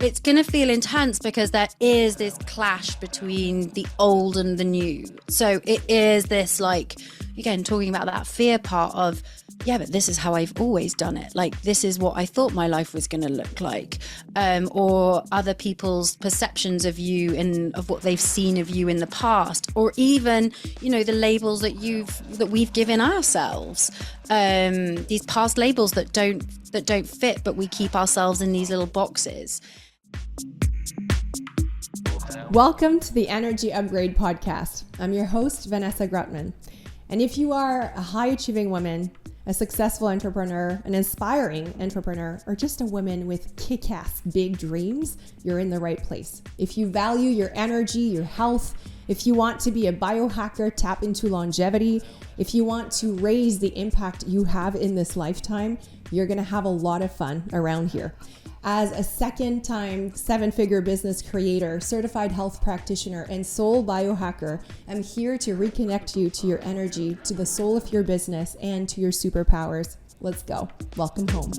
it's going to feel intense because there is this clash between the old and the new. So it is this, like, again, talking about that fear part of, yeah, but this is how I've always done it. Like, this is what I thought my life was going to look like. Or other people's perceptions of you and of what they've seen of you in the past. Or even, you know, the labels that we've given ourselves. These past labels that don't fit, but we keep ourselves in these little boxes. Welcome to the Energy Upgrade Podcast. I'm your host, Vanessa Grutman. And if you are a high-achieving woman, a successful entrepreneur, an inspiring entrepreneur, or just a woman with kick-ass big dreams, you're in the right place. If you value your energy, your health, if you want to be a biohacker, tap into longevity, if you want to raise the impact you have in this lifetime, you're going to have a lot of fun around here. As a second-time seven-figure business creator, certified health practitioner, and soul biohacker, I'm here to reconnect you to your energy, to the soul of your business, and to your superpowers. Let's go. Welcome home.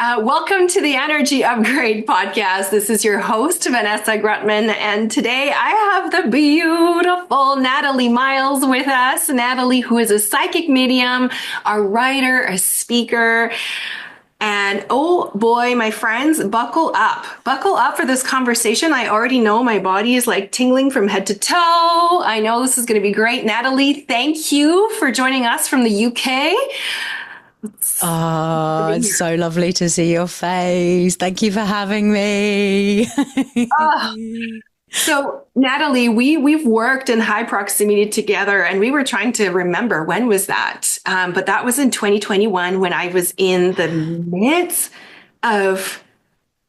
Welcome to the Energy Upgrade Podcast. This is your host, Vanessa Grutman, and today I have the beautiful Natalie Miles with us. Natalie, who is a psychic medium, a writer, a speaker. And oh boy, my friends, buckle up. Buckle up for this conversation. I already know my body is like tingling from head to toe. I know this is going to be great. Natalie, thank you for joining us from the UK. It's so lovely to see your face. Thank you for having me. So Natalie, we've worked in high proximity together, and we were trying to remember, when was that? But that was in 2021 when I was in the midst of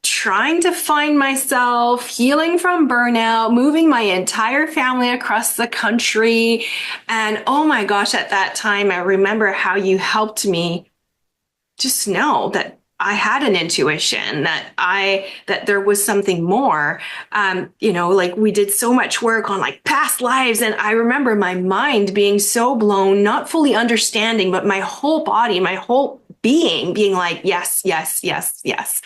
trying to find myself, healing from burnout, moving my entire family across the country. And oh my gosh, at that time, I remember how you helped me just know that I had an intuition, that there was something more. Like we did so much work on like past lives. And I remember my mind being so blown, not fully understanding, but my whole body, my whole being like, yes, yes, yes, yes.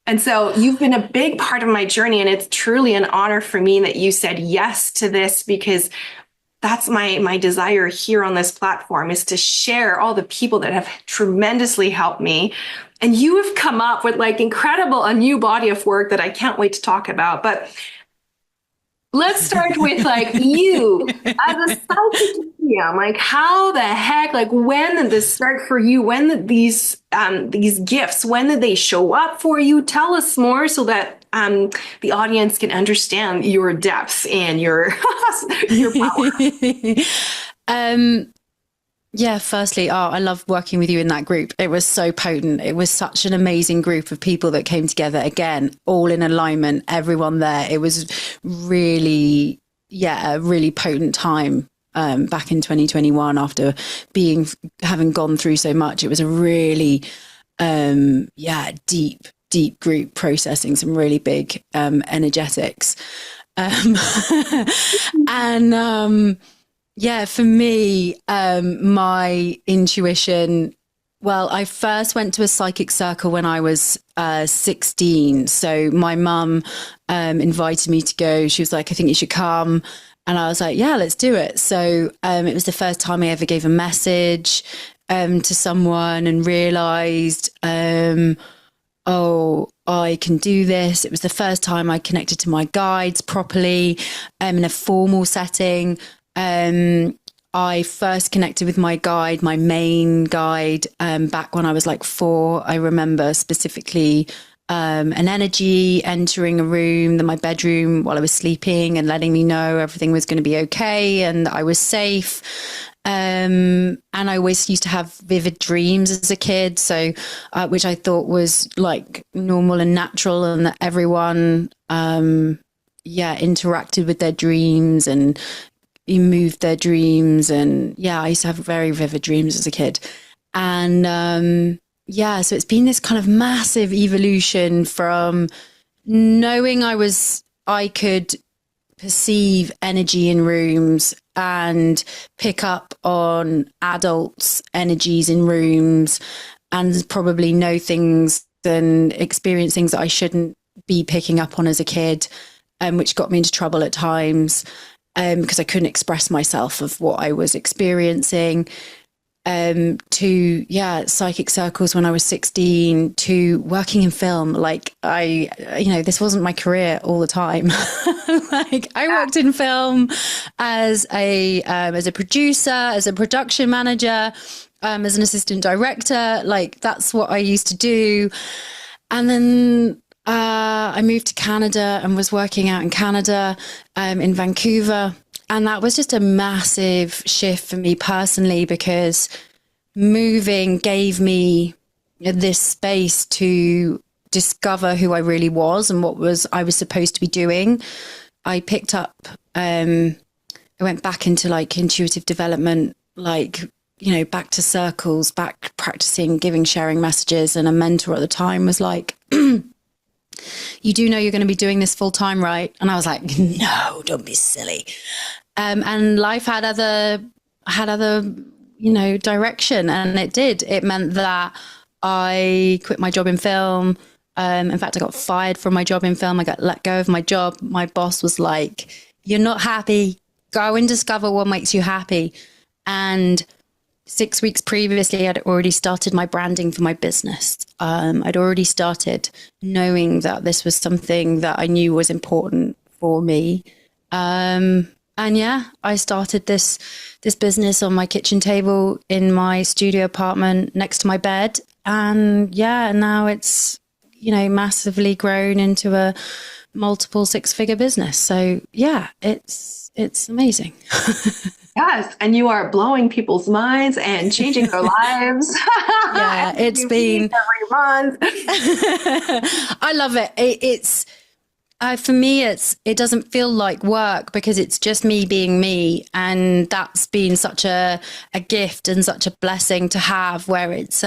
And so you've been a big part of my journey. And it's truly an honor for me that you said yes to this, because that's my desire here on this platform, is to share all the people that have tremendously helped me. And you have come up with like a new body of work that I can't wait to talk about. But let's start with like you as a psychic medium. Like, how the heck, like, when did this start for you? When did these gifts, when did they show up for you? Tell us more so that the audience can understand your depth and your power. Yeah, firstly, I love working with you in that group. It was so potent. It was such an amazing group of people that came together, again, all in alignment, everyone there. It was really, a really potent time back in 2021 after having gone through so much. It was a really, deep group processing some really big energetics. For me, my intuition, well, I first went to a psychic circle when I was 16. So my mum invited me to go. She was like, I think you should come. And I was like, yeah, let's do it. So it was the first time I ever gave a message to someone and realized, I can do this. It was the first time I connected to my guides properly in a formal setting. I first connected with my guide, my main guide, back when I was like 4. I remember specifically an energy entering a room, my bedroom, while I was sleeping, and letting me know everything was going to be okay and I was safe. And I always used to have vivid dreams as a kid, so which I thought was like normal and natural, and that everyone interacted with their dreams and moved their dreams. And I used to have very vivid dreams as a kid. And so it's been this kind of massive evolution from knowing I could perceive energy in rooms and pick up on adults' energies in rooms, and probably know things and experience things that I shouldn't be picking up on as a kid, which got me into trouble at times, because I couldn't express myself of what I was experiencing. To psychic circles when I was 16, to working in film. Like this wasn't my career all the time. Like I worked in film as a producer, as a production manager, as an assistant director. Like that's what I used to do. And then I moved to Canada and was working out in Canada, in Vancouver. And that was just a massive shift for me personally, because moving gave me this space to discover who I really was and what I was supposed to be doing. I picked up, I went back into like intuitive development, like, back to circles, back practicing giving, sharing messages. And a mentor at the time was like, you do know you're going to be doing this full time, right? And I was like, no, don't be silly. And life had other, direction. And it did. It meant that I quit my job in film. In fact, I got fired from my job in film. I got let go of my job. My boss was like, you're not happy. Go and discover what makes you happy. And 6 weeks previously, I'd already started my branding for my business. I'd already started knowing that this was something that I knew was important for me. And I started this business on my kitchen table in my studio apartment next to my bed. And now it's, massively grown into a multiple 6-figure business. So it's amazing. Yes, and you are blowing people's minds and changing their lives. Yeah, it's been every month. I love it. It's for me, it doesn't feel like work, because it's just me being me, and that's been such a gift and such a blessing to have, where it's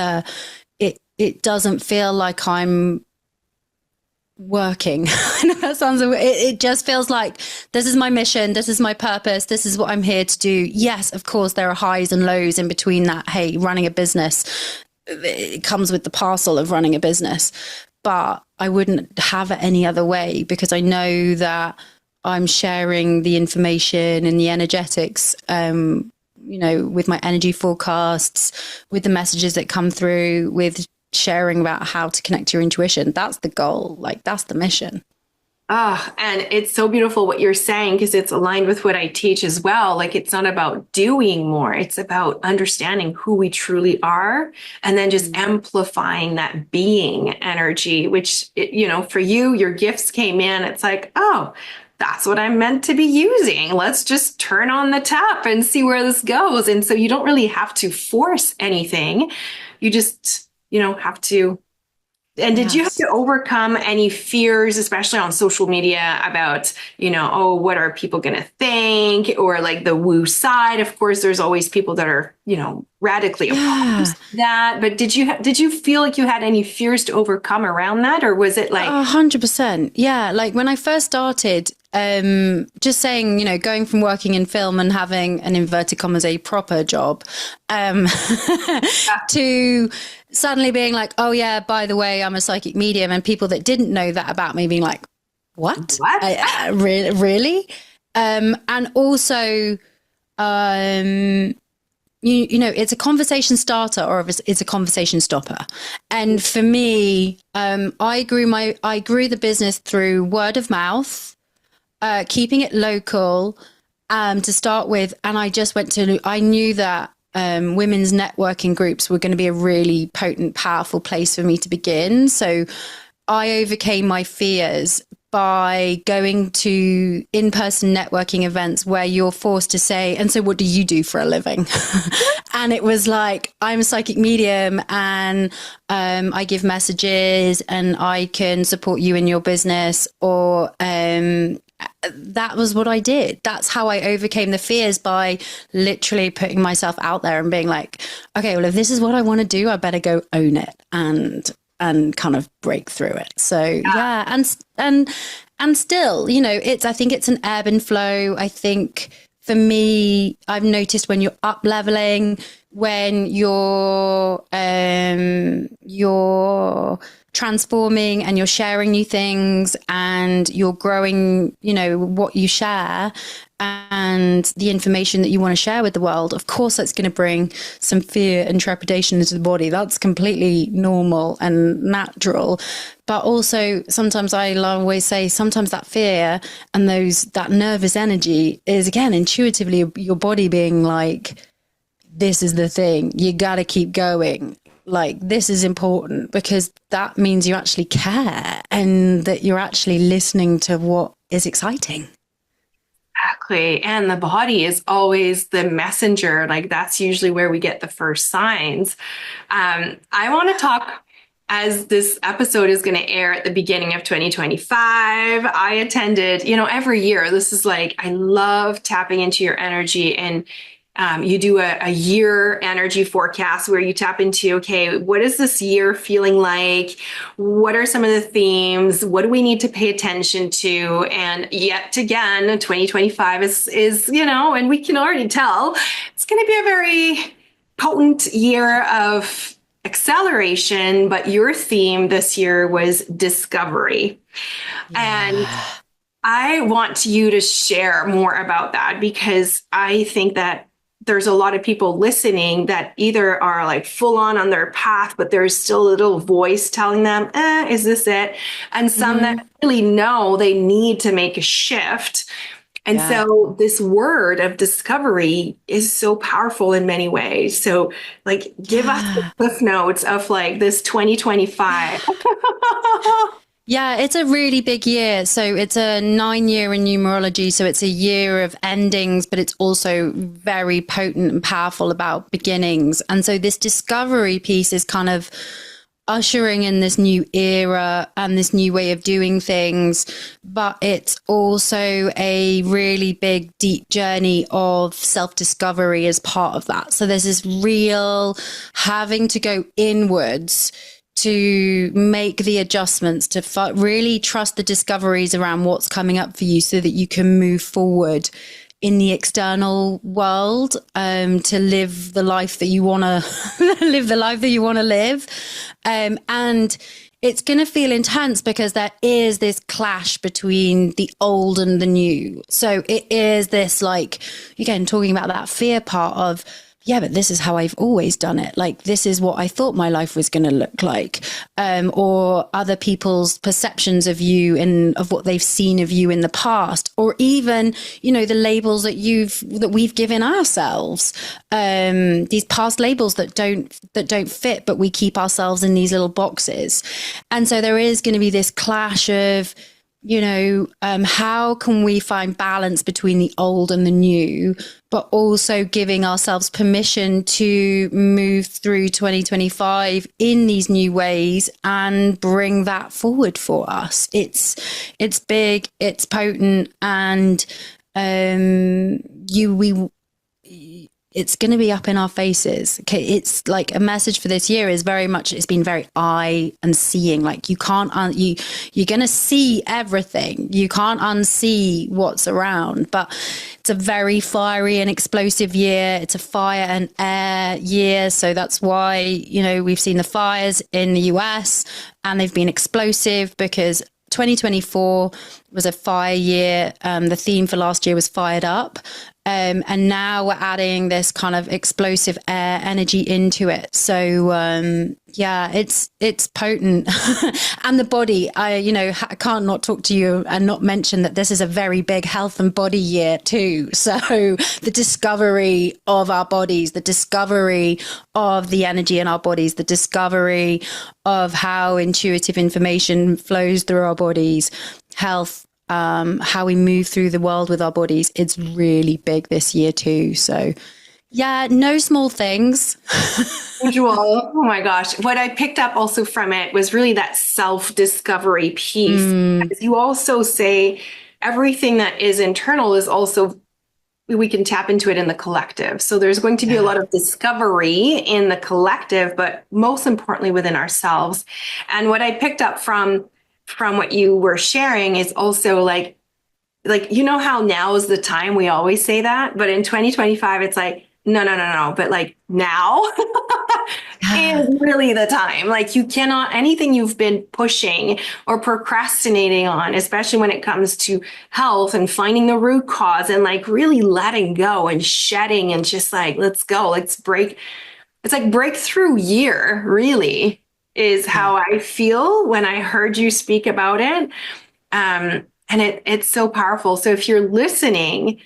it doesn't feel like I'm working. I know that sounds, it just feels like this is my mission, this is my purpose, this is what I'm here to do. Yes, of course there are highs and lows in between that. Hey, running a business, it comes with the parcel of running a business, but I wouldn't have it any other way, because I know that I'm sharing the information and the energetics, with my energy forecasts, with the messages that come through, with sharing about how to connect to your intuition. That's the goal. Like, that's the mission. And it's so beautiful what you're saying, because it's aligned with what I teach as well. Like, it's not about doing more. It's about understanding who we truly are, and then just amplifying that being energy, which, for you, your gifts came in. It's like, oh, that's what I'm meant to be using. Let's just turn on the tap and see where this goes. And so you don't really have to force anything. You just have to. And did you have to overcome any fears, especially on social media, about, what are people going to think, or like the woo side? Of course, there's always people that are, radically opposed to that. But did you feel like you had any fears to overcome around that? Or was it like 100%? Yeah. Like when I first started, just saying, going from working in film and having an inverted commas a proper job, to suddenly being like, oh yeah, by the way, I'm a psychic medium, and people that didn't know that about me being like, what? Really? And also, it's a conversation starter, or it's a conversation stopper. And for me, I grew the business through word of mouth, keeping it local, to start with. And I knew that women's networking groups were going to be a really potent, powerful place for me to begin. So I overcame my fears by going to in-person networking events where you're forced to say, and so what do you do for a living? And it was like, I'm a psychic medium, and I give messages, and I can support you in your business, or that was what I did. That's how I overcame the fears, by literally putting myself out there and being like, okay, well, if this is what I want to do, I better go own it and kind of break through it. So yeah. And still, I think it's an ebb and flow. I think for me, I've noticed when you're up leveling, when you're transforming and you're sharing new things and you're growing, what you share and the information that you want to share with the world, of course, that's going to bring some fear and trepidation into the body. That's completely normal and natural. But also, sometimes I always say, sometimes that fear and that nervous energy is, again, intuitively your body being like, this is the thing, you got to keep going. Like, this is important, because that means you actually care and that you're actually listening to what is exciting. Exactly. And the body is always the messenger. Like, that's usually where we get the first signs. I want to talk, as this episode is going to air at the beginning of 2025. I attended, every year, this is like, I love tapping into your energy, and you do a year energy forecast where you tap into, okay, what is this year feeling like? What are some of the themes? What do we need to pay attention to? And yet again, 2025 is, and we can already tell it's going to be a very potent year of acceleration, but your theme this year was discovery. Yeah. And I want you to share more about that, because I think that there's a lot of people listening that either are like full on their path, but there's still a little voice telling them, is this it? And some that really know they need to make a shift. And so this word of discovery is so powerful in many ways. So like, give us the cliff notes of like this 2025. Yeah, it's a really big year. So it's a 9-year in numerology. So it's a year of endings, but it's also very potent and powerful about beginnings. And so this discovery piece is kind of ushering in this new era and this new way of doing things. But it's also a really big, deep journey of self-discovery as part of that. So there's this real having to go inwards to make the adjustments, to really trust the discoveries around what's coming up for you, so that you can move forward in the external world, to live the life that you want to live. And it's going to feel intense, because there is this clash between the old and the new. So it is this, like, again, talking about that fear part of, yeah, but this is how I've always done it. Like, this is what I thought my life was going to look like. Or other people's perceptions of you and of what they've seen of you in the past, or even, the labels that we've given ourselves, these past labels that don't fit, but we keep ourselves in these little boxes. And so there is going to be this clash of, how can we find balance between the old and the new, but also giving ourselves permission to move through 2025 in these new ways and bring that forward for us. It's big, it's potent, and it's going to be up in our faces. Okay, it's like a message for this year is very much, it's been very eye and seeing. Like, you can't, you're going to see everything. You can't unsee what's around, but it's a very fiery and explosive year. It's a fire and air year. So that's why, we've seen the fires in the US, and they've been explosive because 2024 was a fire year. The theme for last year was fired up. And now we're adding this kind of explosive air energy into it. So, it's potent. And the body, I can't not talk to you and not mention that this is a very big health and body year too. So the discovery of our bodies, the discovery of the energy in our bodies, the discovery of how intuitive information flows through our bodies, health, how we move through the world with our bodies. It's really big this year too. So no small things. Usual. Oh my gosh. What I picked up also from it was really that self-discovery piece. As you also say, everything that is internal is also, we can tap into it in the collective. So there's going to be a lot of discovery in the collective, but most importantly within ourselves. And what I picked up from what you were sharing is also like, how now is the time, we always say that, but in 2025, it's like, no, but like now is really the time. Like you cannot, anything you've been pushing or procrastinating on, especially when it comes to health and finding the root cause and like really letting go and shedding and just like, let's go, let's break. It's like breakthrough year, really, is Yeah. how I feel when I heard you speak about it. And it's so powerful. So if you're listening,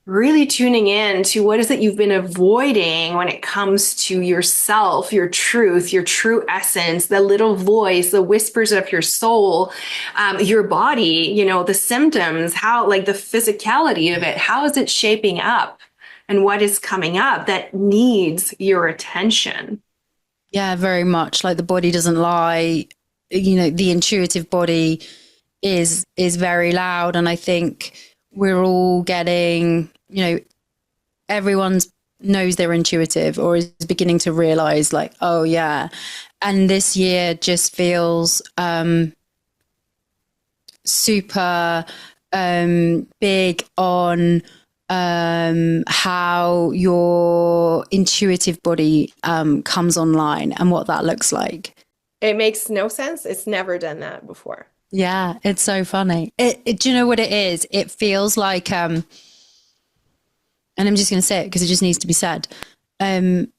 really tuning in to what is it you've been avoiding when it comes to yourself, your truth, your true essence, the little voice, the whispers of your soul, your body, you know, the symptoms, how like the physicality of it, how is it shaping up and what is coming up that needs your attention? Yeah, very much. Like the body doesn't lie. You know, the intuitive body is very loud, and I think we're all getting, you know, everyone's knows they're intuitive or is beginning to realize like, oh yeah. And this year just feels super big on how your intuitive body comes online and what that looks like. It makes no sense. It's never done that before. Yeah, it's so funny. Do you know what it is? It feels like, and I'm just going to say it because it just needs to be said. Um,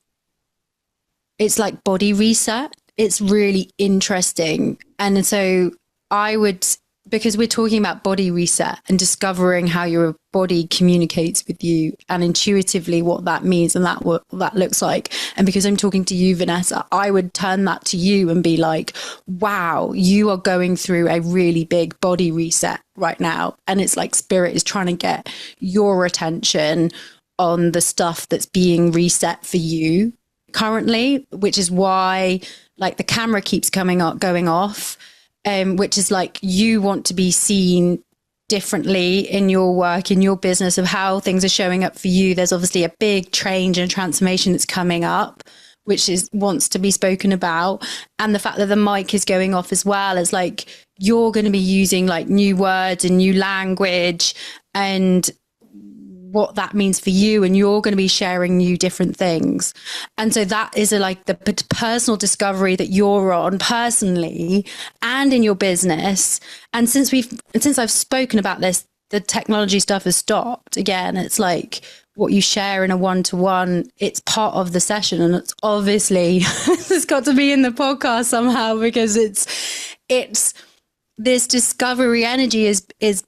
it's like body reset. It's really interesting. And so I would, because we're talking about body reset and discovering how your body communicates with you and intuitively what that means and that what that looks like. And because I'm talking to you, Vanessa, I would turn that to you and be like, wow, you are going through a really big body reset right now. And it's like spirit is trying to get your attention on the stuff that's being reset for you currently, which is why like the camera keeps coming up, going off. Which is like you want to be seen differently in your work, in your business, of how things are showing up for you. There's obviously a big change and transformation that's coming up, which is wants to be spoken about. And the fact that the mic is going off as well is like you're going to be using like new words and new language and what that means for you, and you're going to be sharing new different things. And so that is like the personal discovery that you're on personally and in your business. And since I've spoken about this, the technology stuff has stopped again. It's like what you share in a one-to-one, it's part of the session, and it's obviously it's got to be in the podcast somehow because it's this discovery energy is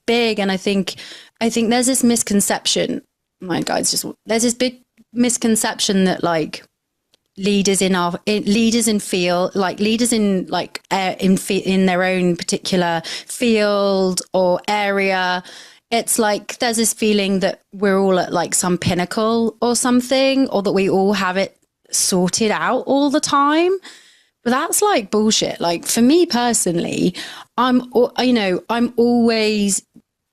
big. And I think there's this misconception, my guys, there's this big misconception that like leaders in their own particular field or area, it's like there's this feeling that we're all at like some pinnacle or something, or that we all have it sorted out all the time. But that's like bullshit. Like for me personally, I'm always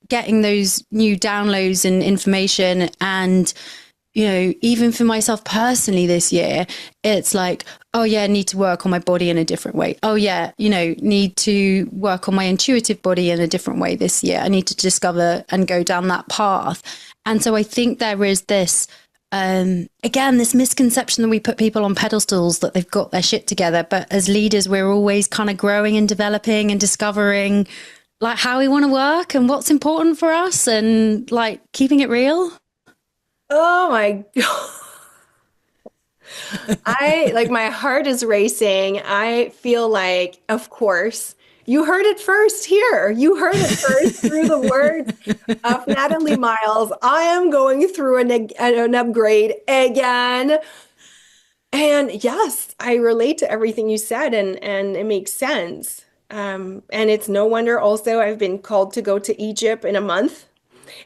getting those new downloads and information. And, you know, even for myself personally this year, it's like, oh yeah, I need to work on my body in a different way. Oh yeah, you know, need to work on my intuitive body in a different way this year. I need to discover and go down that path. And so I think there is this, again, this misconception that we put people on pedestals, that they've got their shit together. But as leaders, we're always kind of growing and developing and discovering like how we want to work and what's important for us, and like keeping it real. Oh my God. My heart is racing. I feel like, of course, you heard it first here. You heard it first through the words of Natalie Miles. I am going through an upgrade again. And yes, I relate to everything you said, and it makes sense. And it's no wonder also I've been called to go to Egypt in a month.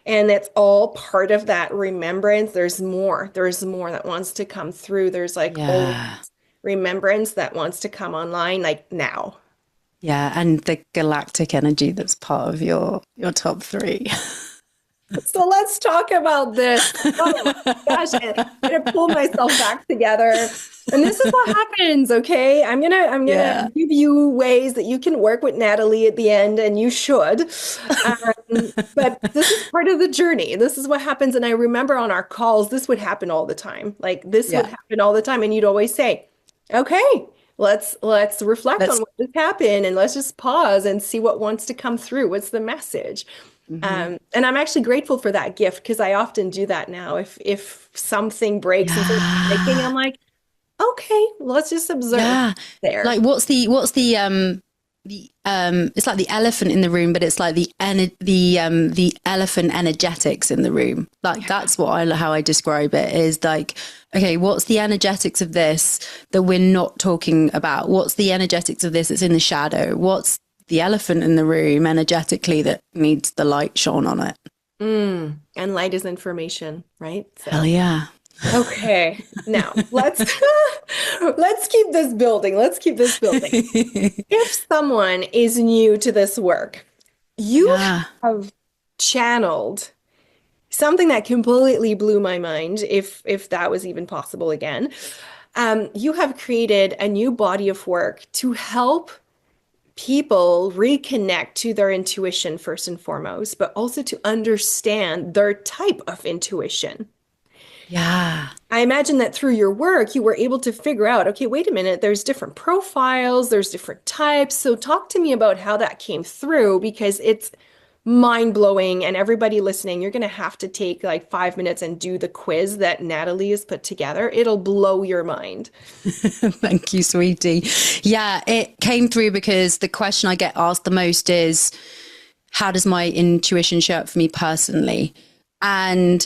And that's all part of that remembrance. There's more. There's more that wants to come through. There's like old Yeah. remembrance that wants to come online like now. Yeah. And the galactic energy that's part of your top three. So let's talk about this. Oh my gosh, I'm gonna pull myself back together. And this is what happens, okay? I'm gonna Yeah. give you ways that you can work with Natalie at the end, and you should. But this is part of the journey. This is what happens. And I remember on our calls, this would happen all the time. Like this would Yeah. happen all the time. And you'd always say, okay, let's reflect on Let's, what just happened and let's just pause and see what wants to come through. What's the message? Mhm. And I'm actually grateful for that gift because I often do that now. If something breaks and something's breaking, Yeah. I'm like, okay, let's just observe Yeah. there. Like it's like the elephant in the room, but it's like the elephant energetics in the room. Like that's what how I describe it is like, okay, what's the energetics of this that we're not talking about? What's the energetics of this that's in the shadow? What's the elephant in the room energetically that needs the light shone on it? And light is information, right? Hell So, yeah. okay. Now let's let's keep this building. Let's keep this building. If someone is new to this work, you Yeah. have channeled something that completely blew my mind, if that was even possible again. You have created a new body of work to help people reconnect to their intuition first and foremost, but also to understand their type of intuition. Yeah. I imagine that through your work, you were able to figure out, okay, wait a minute, there's different profiles, there's different types. So talk to me about how that came through because it's mind-blowing. And everybody listening, you're going to have to take like 5 minutes and do the quiz that Natalie has put together. It'll blow your mind. Thank you, sweetie. Yeah, it came through because the question I get asked the most is, how does my intuition show up for me personally? And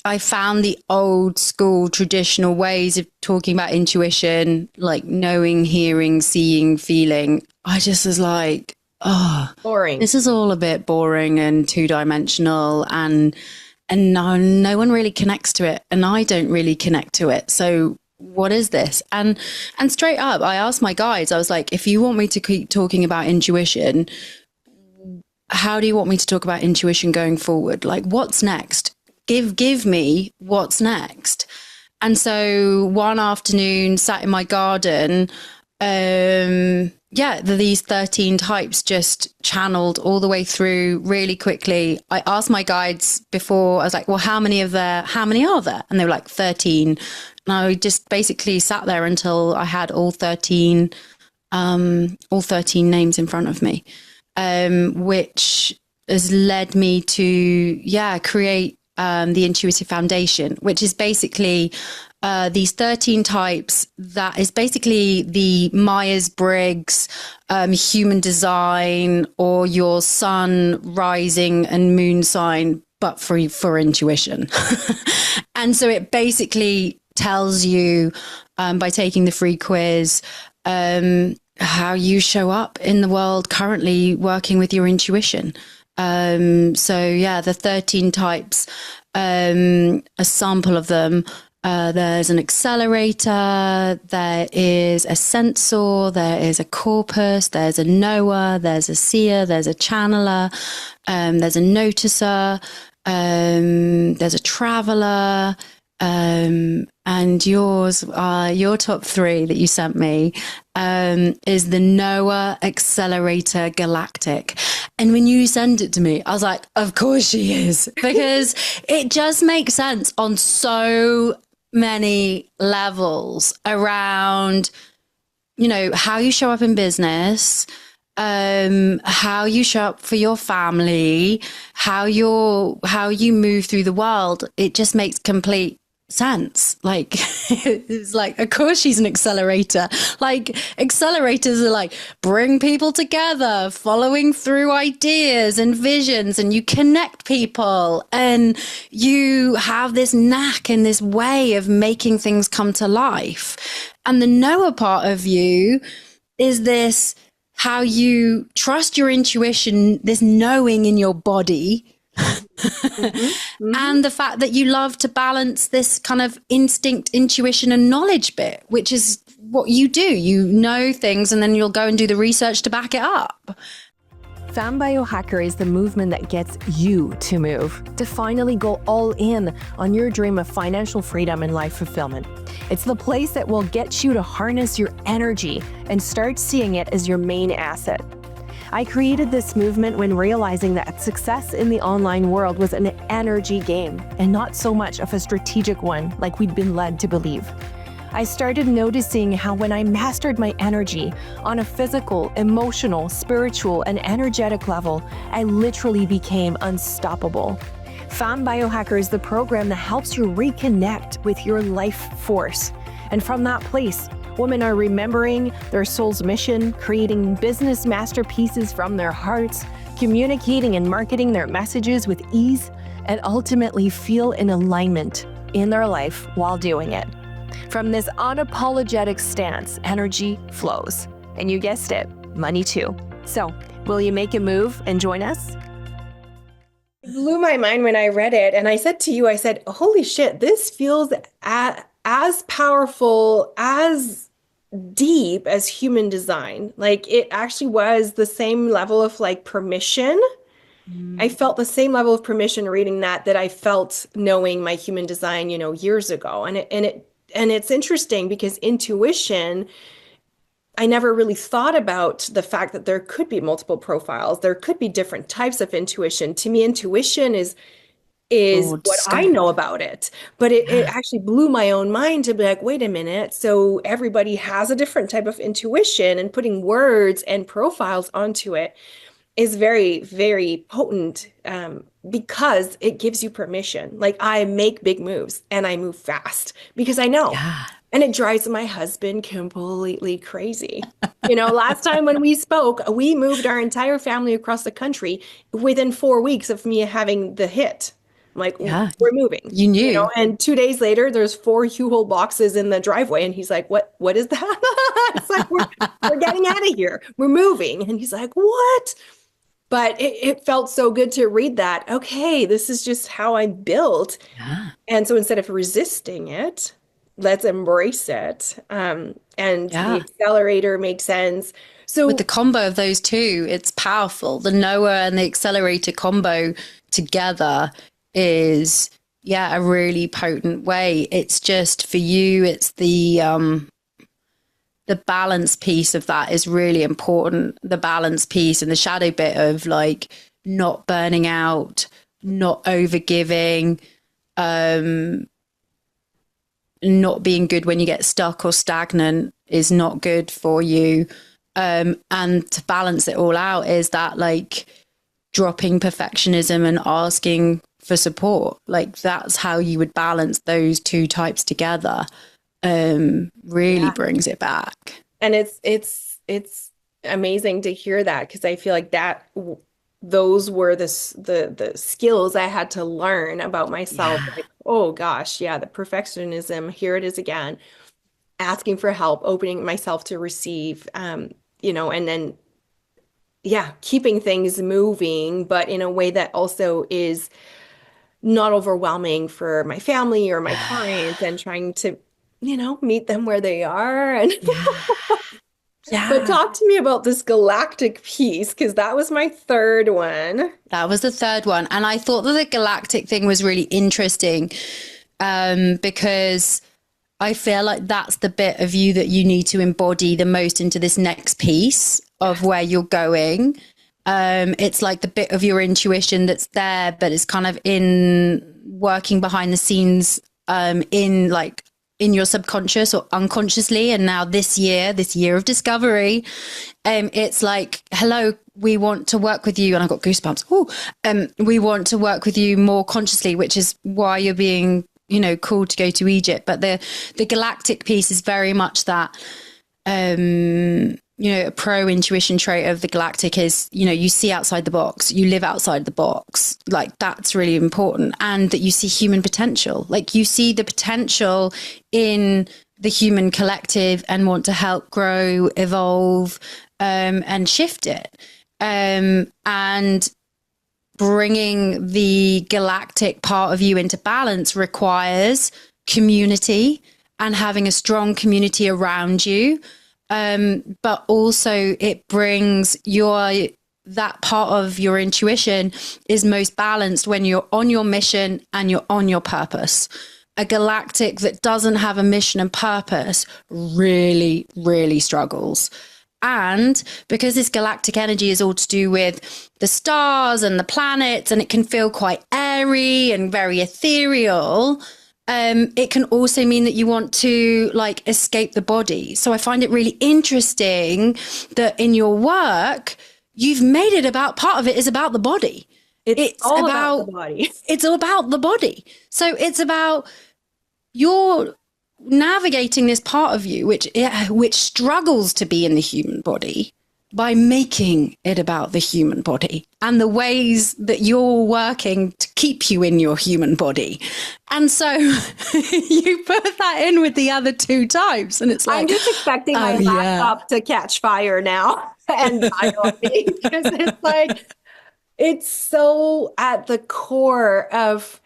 I found the old school traditional ways of talking about intuition, like knowing, hearing, seeing, feeling. I just was like, oh, Boring. this is all a bit boring and two-dimensional and no one really connects to it. And I don't really connect to it. So what is this? And straight up, I asked my guides, I was like, if you want me to keep talking about intuition, how do you want me to talk about intuition going forward? Like, what's next? Give me what's next. And so one afternoon, sat in my garden, these 13 types just channeled all the way through really quickly. I asked my guides before, I was like, well, how many are there? And they were like 13. And I just basically sat there until I had all 13 names in front of me, which has led me to, create the Intuitive Foundation, which is basically these 13 types. That is basically the Myers-Briggs human design or your sun, rising and moon sign, but for intuition. And so it basically tells you by taking the free quiz how you show up in the world currently working with your intuition. The 13 types, a sample of them. There's an accelerator, there is a sensor, there is a corpus, there's a knower, there's a seer, there's a channeler, there's a noticer, there's a traveler, and your top three that you sent me is the Knower, Accelerator, Galactic. And when you sent it to me, I was like, of course she is, because it just makes sense on so many levels around, how you show up in business, how you show up for your family, how you move through the world. It just makes complete sense. Like, it's like, of course she's an accelerator. Like, accelerators are like, bring people together, following through ideas and visions, and you connect people, and you have this knack and this way of making things come to life. And the knower part of you is this, how you trust your intuition, this knowing in your body. And the fact that you love to balance this kind of instinct, intuition, and knowledge bit, which is what you do. You know things and then you'll go and do the research to back it up. Femme Biohacker is the movement that gets you to move, to finally go all in on your dream of financial freedom and life fulfillment. It's the place that will get you to harness your energy and start seeing it as your main asset. I created this movement when realizing that success in the online world was an energy game and not so much of a strategic one like we'd been led to believe. I started noticing how when I mastered my energy on a physical, emotional, spiritual, and energetic level, I literally became unstoppable. Femme Biohacker is the program that helps you reconnect with your life force. And from that place, women are remembering their soul's mission, creating business masterpieces from their hearts, communicating and marketing their messages with ease, and ultimately feel in alignment in their life while doing it. From this unapologetic stance, energy flows. And you guessed it, money too. So, will you make a move and join us? It blew my mind when I read it. And I said to you, I said, holy shit, this feels as powerful, as deep as human design. Like it actually was the same level of like permission. I felt the same level of permission reading that I felt knowing my human design, years ago. And it's interesting because intuition, I never really thought about the fact that there could be multiple profiles. There could be different types of intuition. To me, intuition is what I know about it. But it actually blew my own mind to be like, wait a minute. So everybody has a different type of intuition, and putting words and profiles onto it is very, very potent because it gives you permission. Like I make big moves and I move fast because I know. Yeah. And it drives my husband completely crazy. Last time when we spoke, we moved our entire family across the country within 4 weeks of me having the hit. I'm like, Yeah. we're moving. You knew. And 2 days later, there's 4 U-Haul boxes in the driveway. And he's like, what is that? It's like, we're getting out of here. We're moving. And he's like, what? But it felt so good to read that. Okay, this is just how I'm built. Yeah. And so instead of resisting it, let's embrace it. And the accelerator makes sense. So with the combo of those two, it's powerful. The knower and the accelerator combo together is, a really potent way. It's just for you, it's the balance piece of that is really important. The balance piece and the shadow bit of like not burning out, not overgiving, not being good when you get stuck or stagnant is not good for you. And to balance it all out is that like dropping perfectionism and asking for support. Like that's how you would balance those two types together. Really brings it back. And it's amazing to hear that because I feel like those were the skills I had to learn about myself. Like, oh gosh, the perfectionism, here it is again, asking for help, opening myself to receive, and then keeping things moving, but in a way that also is not overwhelming for my family or my clients, and trying to meet them where they are. And but talk to me about this galactic piece, because that was my third one. That was the third one. And I thought that the galactic thing was really interesting because I feel like that's the bit of you that you need to embody the most into this next piece of where you're going. It's like the bit of your intuition that's there, but it's kind of in working behind the scenes in your subconscious or unconsciously. And now this year of discovery, it's like, hello, we want to work with you. And I got goosebumps. We want to work with you more consciously, which is why you're being, called to go to Egypt. But the galactic piece is very much that, a pro intuition trait of the galactic is, you see outside the box, you live outside the box. Like that's really important. And that you see human potential, like you see the potential in the human collective and want to help grow, evolve, and shift it. And bringing the galactic part of you into balance requires community and having a strong community around you. But also it brings your that part of your intuition is most balanced when you're on your mission and you're on your purpose. A galactic that doesn't have a mission and purpose really, really struggles. And because this galactic energy is all to do with the stars and the planets, and it can feel quite airy and very ethereal, it can also mean that you want to like escape the body. So I find it really interesting that in your work, you've made it about, part of it is about the body. It's all about the body. It's all about the body. So it's about you're navigating this part of you, which struggles to be in the human body, by making it about the human body and the ways that you're working to keep you in your human body. And so you put that in with the other two types, and it's like, I'm just expecting my laptop to catch fire now and die on me, because it's like, it's so at the core of,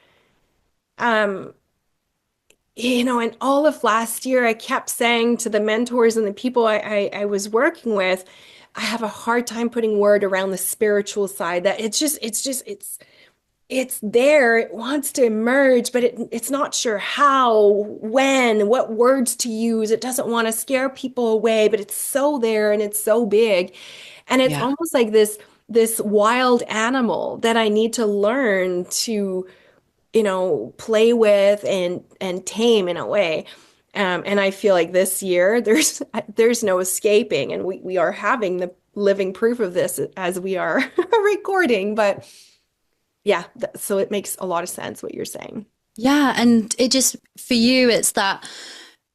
you know, and all of last year, I kept saying to the mentors and the people I was working with, I have a hard time putting word around the spiritual side, that it's there. It wants to emerge, but it's not sure how, when, what words to use. It doesn't want to scare people away, but it's so there and it's so big. And it's almost like this wild animal that I need to learn to, you know, play with and tame in a way. And I feel like this year there's no escaping, and we are having the living proof of this as we are recording. But yeah, so it makes a lot of sense what you're saying. Yeah, and it just, for you, it's that,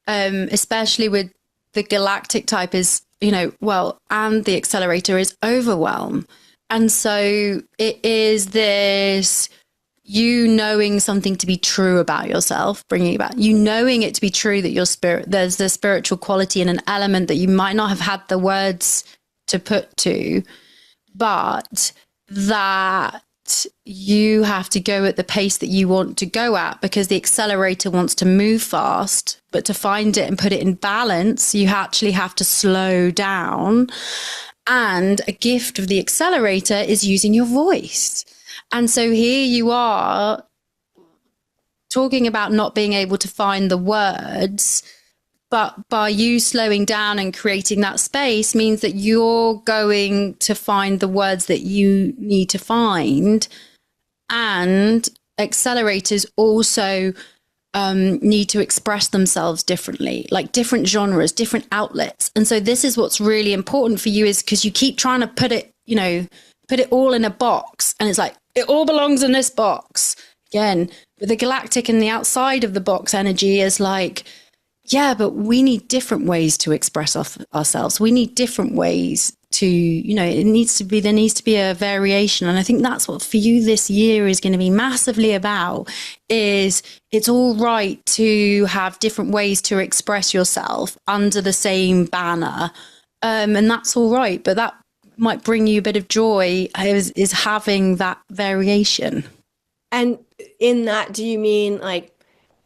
especially with the galactic type is, you know, well, and the accelerator is overwhelm. And so it is this, you knowing something to be true about yourself, bringing about, you knowing it to be true that your spirit, there's the spiritual quality in an element that you might not have had the words to put to, but that you have to go at the pace that you want to go at, because the accelerator wants to move fast, but to find it and put it in balance, you actually have to slow down. And a gift of the accelerator is using your voice. And so here you are talking about not being able to find the words, but by you slowing down and creating that space means that you're going to find the words that you need to find. And accelerators also need to express themselves differently, like different genres, different outlets. And so this is what's really important for you, is because you keep trying to put it, you know, put it all in a box, and it's like, it all belongs in this box. Again, but the galactic and the outside of the box energy is like, yeah, but we need different ways to express ourselves. We need different ways to, you know, there needs to be a variation. And I think that's what for you this year is going to be massively about, is it's all right to have different ways to express yourself under the same banner. And that's all right. But that might bring you a bit of joy, is having that variation. And in that, do you mean like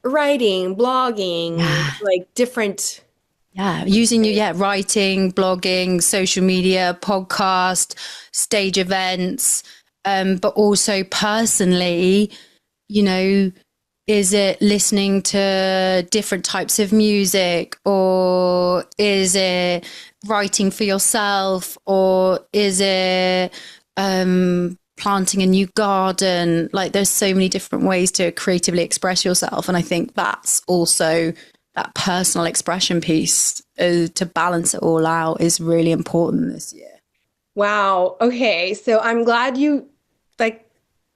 writing, blogging, like different? Yeah, using writing, blogging, social media, podcast, stage events, but also personally, you know, is it listening to different types of music, or is it writing for yourself, or is it planting a new garden? Like, there's so many different ways to creatively express yourself. And I think that's also that personal expression piece, to balance it all out, is really important this year. Wow. Okay. So I'm glad you, like,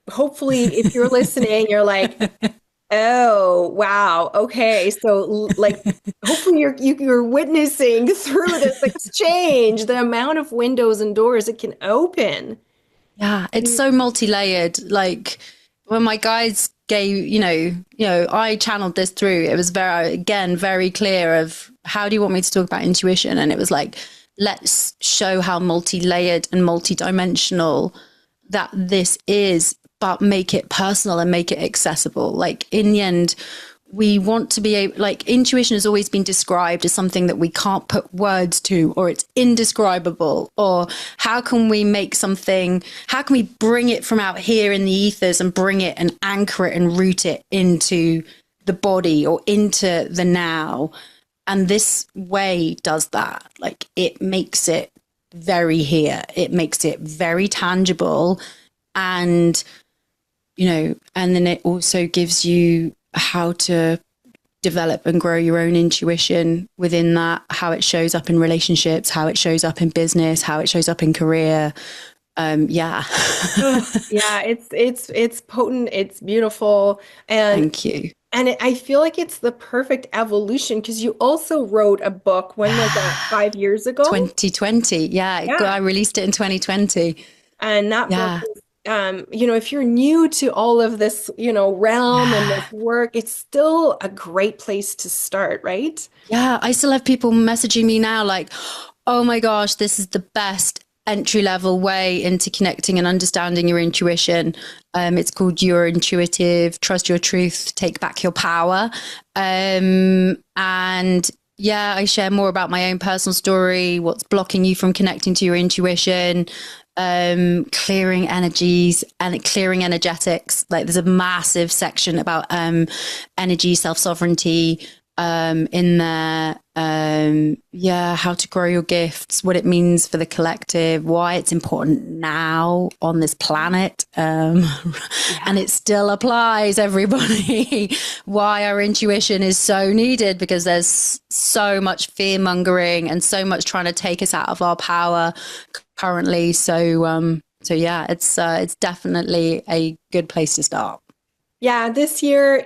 hopefully if you're listening, you're like, oh, wow. Okay. So like, hopefully you're witnessing through this exchange, the amount of windows and doors it can open. Yeah. It's so multi-layered. Like, when my guides gave, you know, I channeled this through, it was very clear of, how do you want me to talk about intuition? And it was like, let's show how multi-layered and multi-dimensional that this is, but make it personal and make it accessible. Like, in the end, we want to be able, like, intuition has always been described as something that we can't put words to, or it's indescribable, or how can we bring it from out here in the ethers and bring it and anchor it and root it into the body or into the now. And this way does that. Like, it makes it very here. It makes it very tangible. And, and then it also gives you how to develop and grow your own intuition within that, how it shows up in relationships, how it shows up in business, how it shows up in career. Yeah, it's potent. It's beautiful. And thank you. And I feel like it's the perfect evolution, because you also wrote a book. When was that? 5 years ago? 2020. Yeah. I released it in 2020. And that book is, if you're new to all of this, realm and this work, it's still a great place to start, right? Yeah. I still have people messaging me now like, oh my gosh, this is the best entry-level way into connecting and understanding your intuition. It's called Your Intuitive, Trust Your Truth, Take Back Your Power. And yeah, I share more about my own personal story, what's blocking you from connecting to your intuition, clearing energies and clearing energetics. Like, there's a massive section about energy, self-sovereignty in there. How to grow your gifts, what it means for the collective, why it's important now on this planet, and it still applies, everybody. Why our intuition is so needed, because there's so much fear mongering and so much trying to take us out of our power currently. So yeah, it's definitely a good place to start. Yeah, this year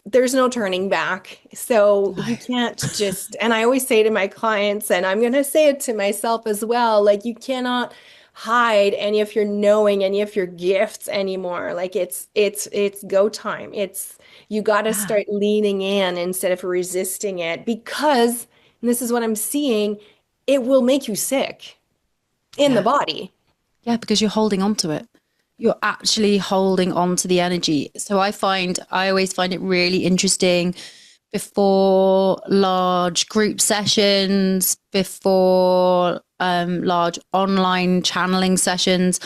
there's no turning back. So you can't just, and I always say to my clients, and I'm going to say it to myself as well, like, you cannot hide any of your knowing, any of your gifts anymore. Like, it's go time. You got to start leaning in instead of resisting it, because, and this is what I'm seeing, it will make you sick in the body. Yeah, because you're holding on to it. You're actually holding on to the energy. So I always find it really interesting before large group sessions, before large online channeling sessions.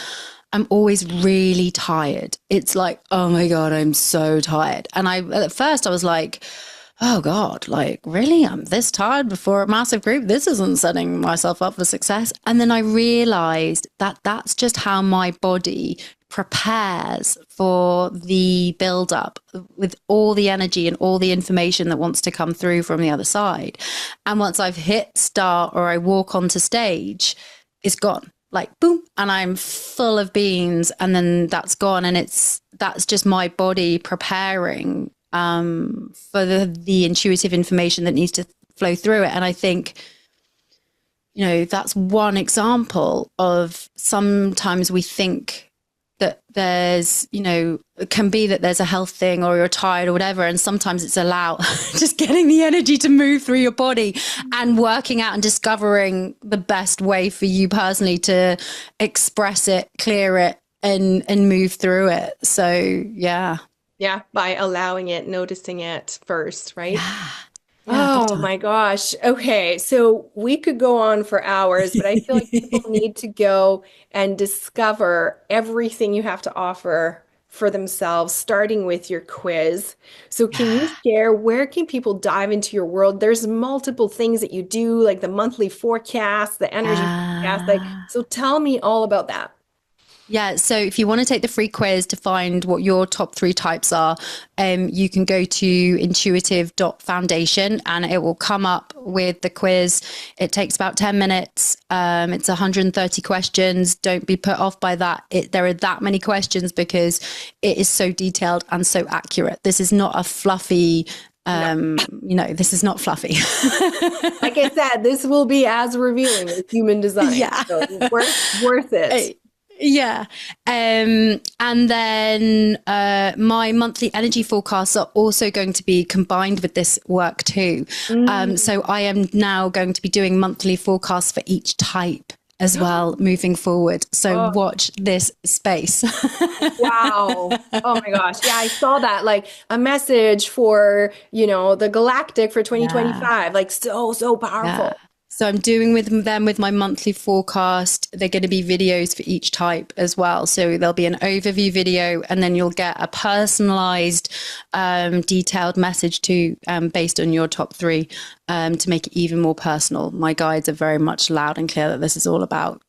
I'm always really tired. It's like, oh my God, I'm so tired. And at first I was like, oh God, like, really? I'm this tired before a massive group? This isn't setting myself up for success. And then I realized that that's just how my body prepares for the build up with all the energy and all the information that wants to come through from the other side. And once I've hit start or I walk onto stage, it's gone. Like, boom, and I'm full of beans, and then that's gone. And that's just my body preparing for the intuitive information that needs to flow through it. And I think, that's one example of, sometimes we think that there's, it can be that there's a health thing or you're tired or whatever. And sometimes it's just getting the energy to move through your body and working out and discovering the best way for you personally to express it, clear it, and move through it. So, yeah. Yeah, by allowing it, noticing it first, right? Yeah. Oh my gosh. Okay. So we could go on for hours, but I feel like people need to go and discover everything you have to offer for themselves, starting with your quiz. So can you share, where can people dive into your world? There's multiple things that you do, like the monthly forecast, the energy forecast. So tell me all about that. Yeah, so if you want to take the free quiz to find what your top 3 types are, you can go to intuitive.foundation and it will come up with the quiz. It takes about 10 minutes. It's 130 questions. Don't be put off by that. There are that many questions because it is so detailed and so accurate. This is not a fluffy this is not fluffy. Like I said, this will be as revealing as human design. Yeah. So worth it. Yeah. And then my monthly energy forecasts are also going to be combined with this work too. So I am now going to be doing monthly forecasts for each type. as well moving forward. So Oh. watch this space. Wow. Oh my gosh. Yeah, I saw that, like a message for, the galactic for Yeah. 2025. Like so Yeah. powerful. So I'm doing with them with my monthly forecast. They're going to be videos for each type as well. So there'll be an overview video, and then you'll get a personalized, detailed message based on your top three, to make it even more personal. My guides are very much loud and clear that this is all about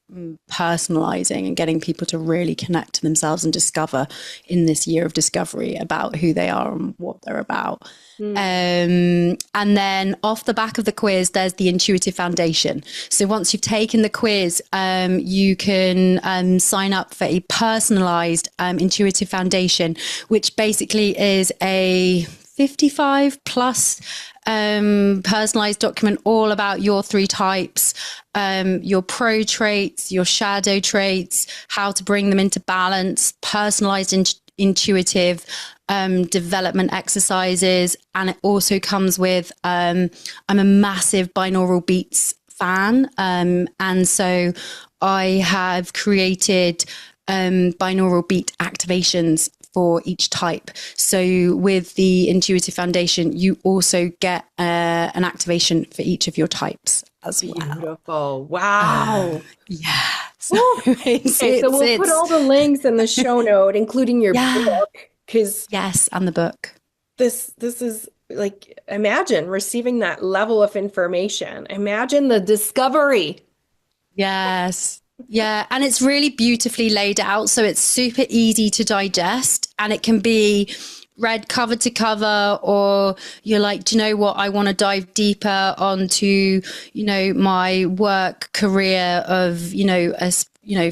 personalizing and getting people to really connect to themselves and discover in this year of discovery about who they are and what they're about. And then off the back of the quiz, there's the intuitive foundation. So once you've taken the quiz, you can sign up for a personalized intuitive foundation, which basically is a 55 plus personalized document all about your three types, your pro traits, your shadow traits, how to bring them into balance, personalized intuitive development exercises. And it also comes with, I'm a massive binaural beats fan. And so I have created binaural beat activations for each type. So with the intuitive foundation, you also get an activation for each of your types as well. Beautiful. Wow. Yeah. So, Okay, so we'll put all the links in the show note, including your book, because yes, and the book. this is like, imagine receiving that level of information. Imagine the discovery. Yes. Yeah. And it's really beautifully laid out. So it's super easy to digest, and it can be read cover to cover, or you're like, do you know what? I want to dive deeper onto, my work career of,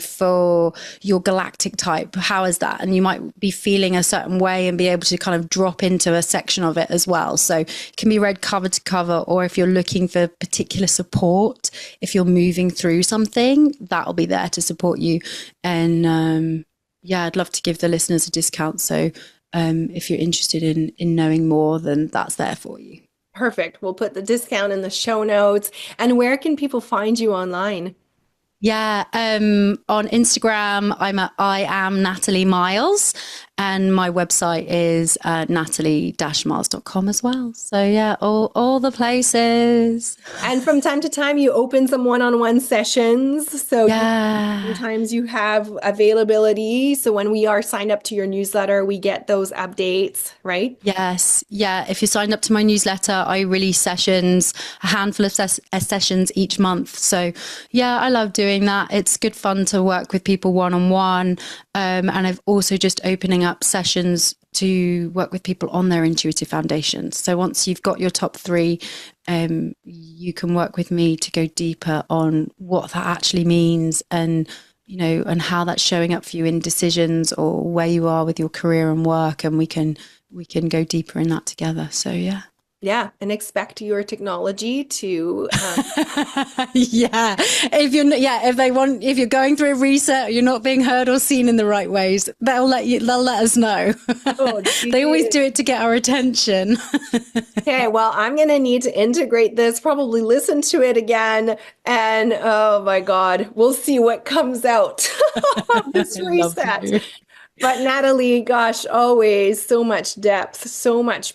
for your galactic type. How is that? And you might be feeling a certain way and be able to kind of drop into a section of it as well. So it can be read cover to cover, or if you're looking for particular support, if you're moving through something, that'll be there to support you. And I'd love to give the listeners a discount. So if you're interested in knowing more, then that's there for you. Perfect. We'll put the discount in the show notes. And where can people find you online? Yeah, on Instagram, I am Natalie Miles, and my website is natalie-miles.com as well. So yeah, all the places. And from time to time, you open some one-on-one sessions. So Yeah. sometimes you have availability. So when we are signed up to your newsletter, we get those updates, right? Yes. Yeah. If you're signed up to my newsletter, I release sessions, a handful of sessions each month. So yeah, I love doing that. It's good fun to work with people one-on-one. And I've also just opening up sessions to work with people on their intuitive foundations. So once you've got your top three, you can work with me to go deeper on what that actually means, and and how that's showing up for you in decisions, or where you are with your career and work, and we can go deeper in that together. So yeah. Yeah, and expect your technology to yeah. If you're going through a reset, or you're not being heard or seen in the right ways, they'll let us know. Oh, they always do it to get our attention. Okay, well, I'm going to need to integrate this, probably listen to it again, and oh my God, we'll see what comes out of this reset. But Natalie, gosh, always so much depth, so much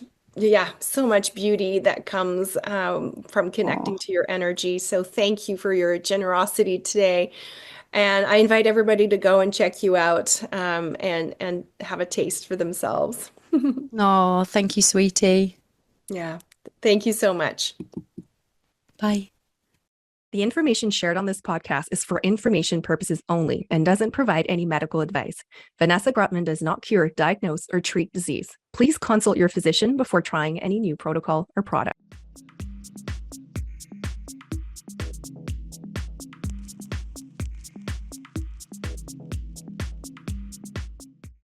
beauty that comes from connecting to your energy. So thank you for your generosity today. And I invite everybody to go and check you out, and have a taste for themselves. No, thank you, sweetie. Yeah. Thank you so much. Bye. The information shared on this podcast is for information purposes only and doesn't provide any medical advice. Vanessa Grutman does not cure, diagnose, or treat disease. Please consult your physician before trying any new protocol or product.